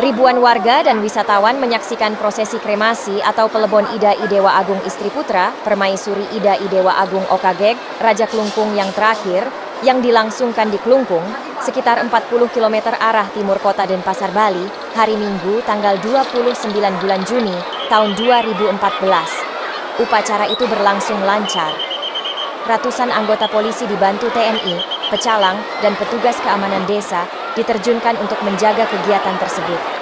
Ribuan warga dan wisatawan menyaksikan prosesi kremasi atau pelebon Ida Idewa Agung Istri Putra, Permaisuri Ida Idewa Agung Okageg, Raja Klungkung yang terakhir, yang dilangsungkan di Klungkung, sekitar 40 km arah timur kota Denpasar, Bali, hari Minggu tanggal 29 bulan Juni tahun 2014. Upacara itu berlangsung lancar. Ratusan anggota polisi dibantu TNI, pecalang, dan petugas keamanan desa diterjunkan untuk menjaga kegiatan tersebut.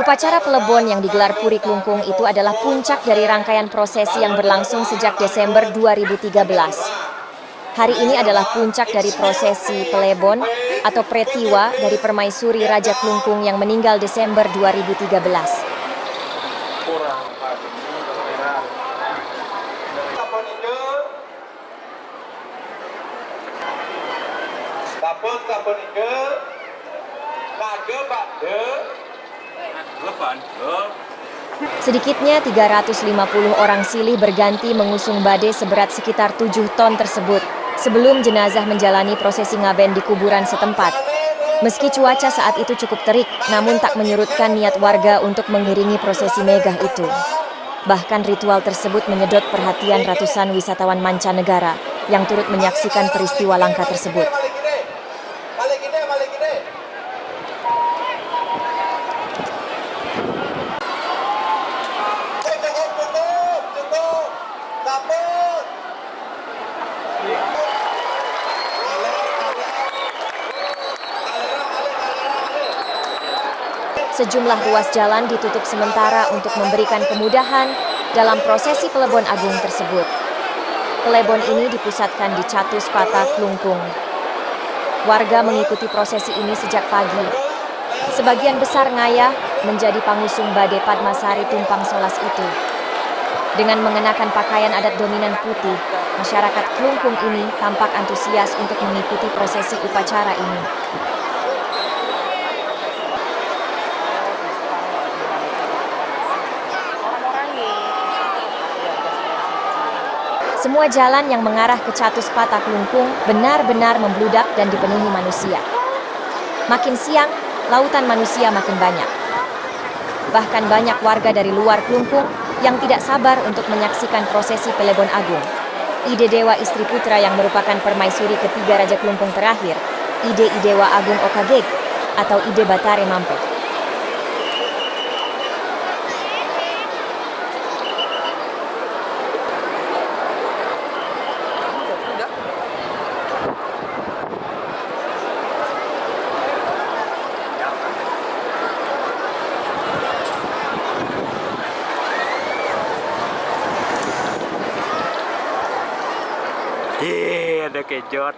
Upacara pelebon yang digelar Puri Klungkung itu adalah puncak dari rangkaian prosesi yang berlangsung sejak Desember 2013. Hari ini adalah puncak dari prosesi pelebon atau pretiwa dari Permaisuri Raja Klungkung yang meninggal Desember 2013. Sedikitnya 350 orang silih berganti mengusung badai seberat sekitar 7 ton tersebut sebelum jenazah menjalani prosesi ngaben di kuburan setempat. Meski cuaca saat itu cukup terik, namun tak menyurutkan niat warga untuk mengiringi prosesi megah itu. Bahkan ritual tersebut menyedot perhatian ratusan wisatawan mancanegara yang turut menyaksikan peristiwa langka tersebut. Sejumlah ruas jalan ditutup sementara untuk memberikan kemudahan dalam prosesi pelebon agung tersebut. Pelebon ini dipusatkan di Catus Pata Klungkung. Warga mengikuti prosesi ini sejak pagi. Sebagian besar ngayah menjadi pangusung badai Padmasari Tumpang Solas itu. Dengan mengenakan pakaian adat dominan putih, masyarakat Klungkung ini tampak antusias untuk mengikuti prosesi upacara ini. Semua jalan yang mengarah ke Catus Pata Klungkung benar-benar membludak dan dipenuhi manusia. Makin siang, lautan manusia makin banyak. Bahkan banyak warga dari luar Klungkung yang tidak sabar untuk menyaksikan prosesi pelebon agung. Ida Dewa Istri Putra yang merupakan permaisuri ketiga Raja Klungkung terakhir, Ida Idewa Agung Okageg atau Ida Batare Mampe. Ada kejot.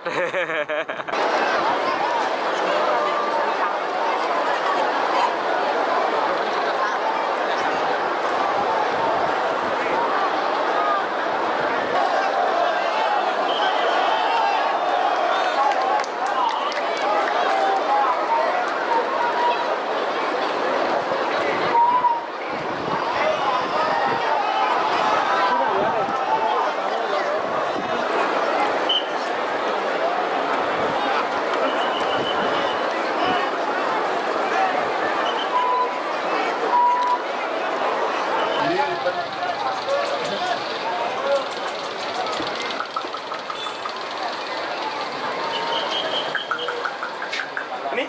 Ini?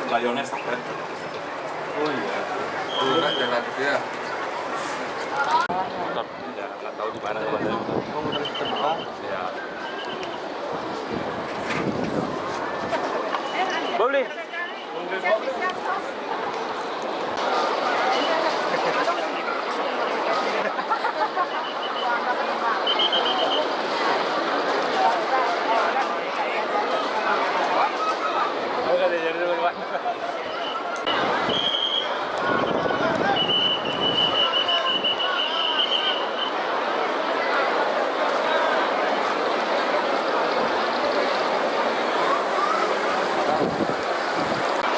Layonnya sakit. Oh iya. Dulu kan jalan dia. Nggak tahu di mana kemana. Oh, udah terbang. Ya. Boleh.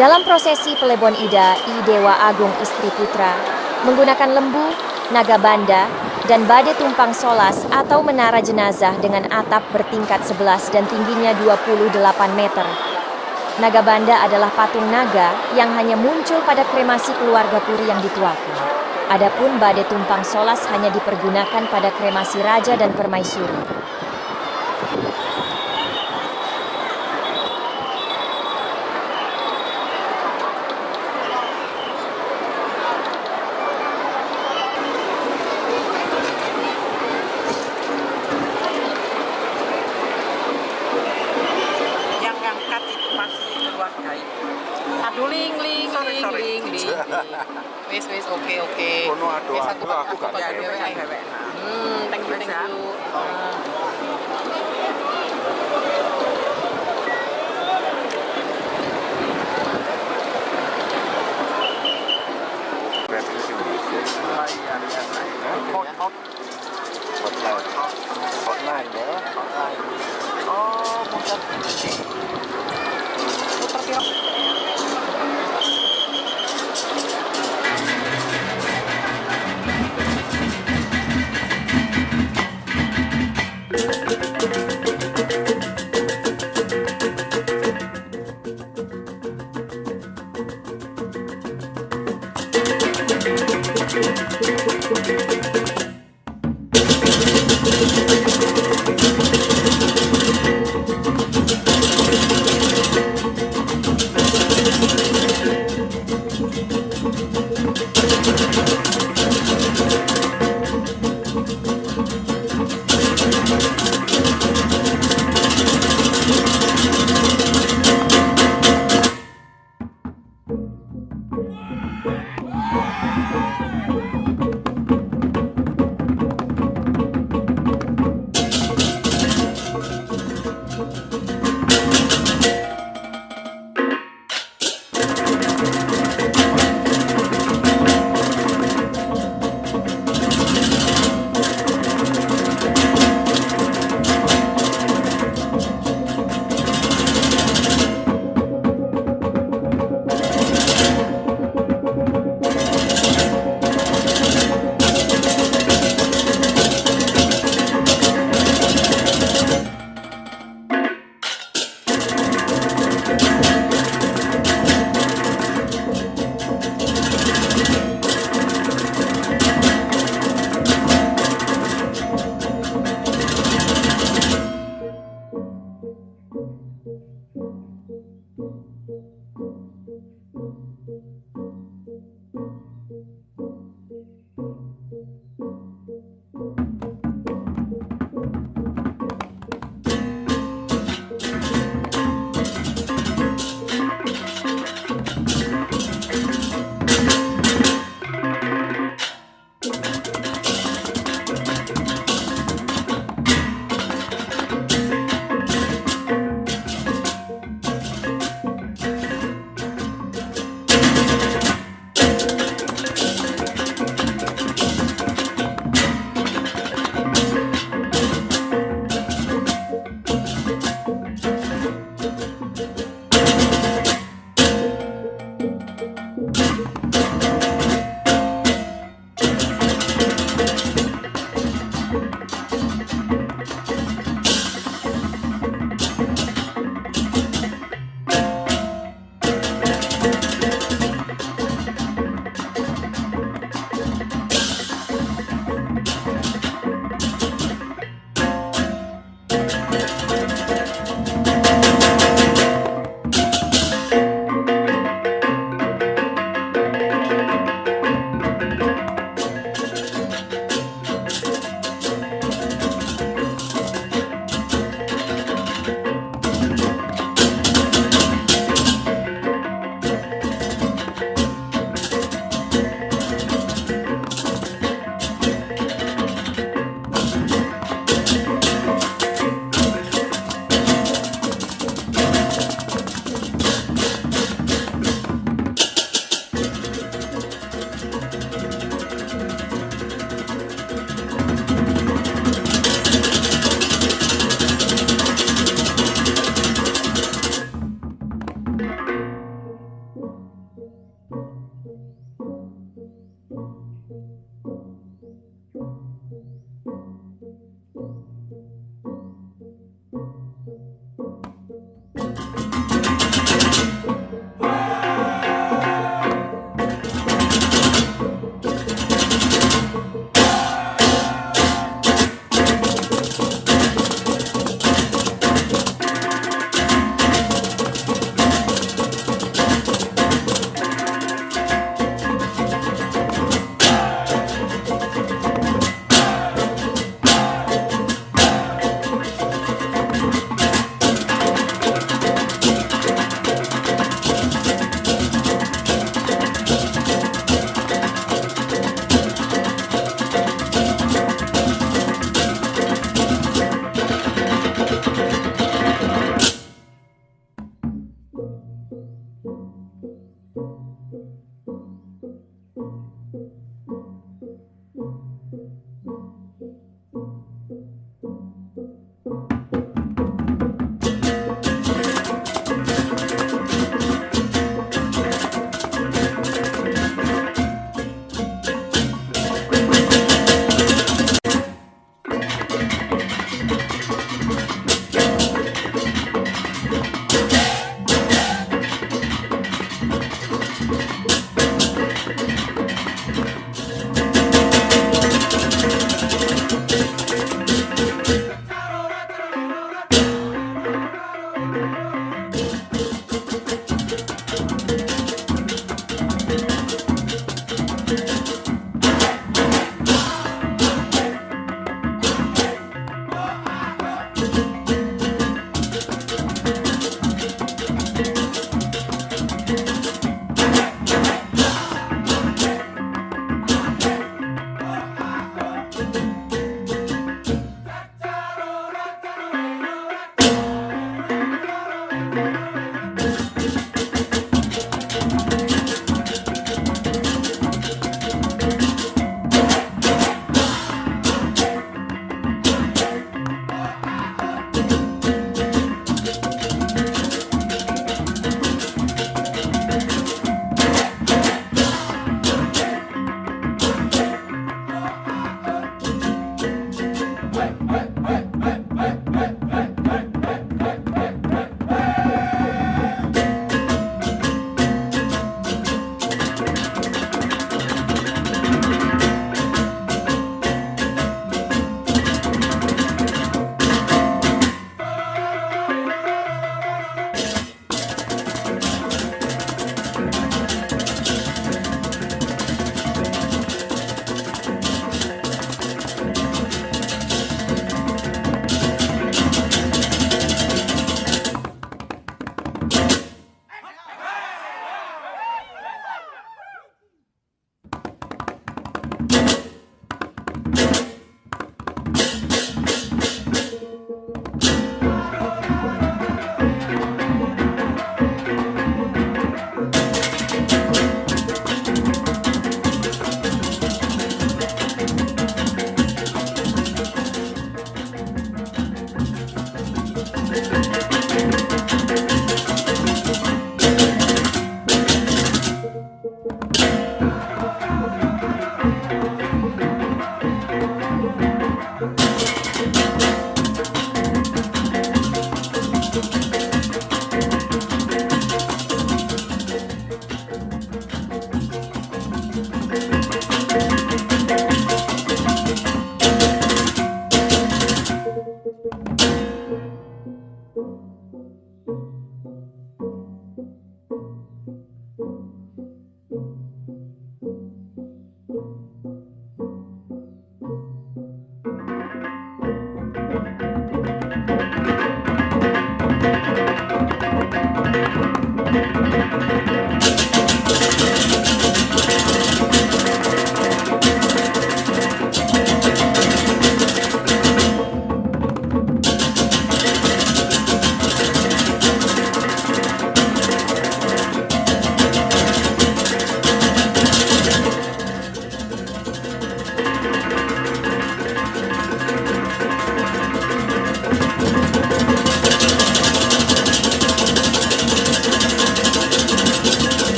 Dalam prosesi Pelebon Ida, I Dewa Agung Istri Putra, menggunakan lembu, naga banda, dan bade tumpang solas atau menara jenazah dengan atap bertingkat 11 dan tingginya 28 meter. Naga banda adalah patung naga yang hanya muncul pada kremasi keluarga Puri yang dituakan. Adapun bade tumpang solas hanya dipergunakan pada kremasi raja dan permaisuri. Yang ngangkat itu masih keluarga itu. Aduh, ling. Sorry. Wis, oke. Kono ado Wis, aku gak pakai dewek. dhewe. Thank you. Versus Indonesia. Oh iya, biasa. Hotline ya. Oh, muter. Puter piro?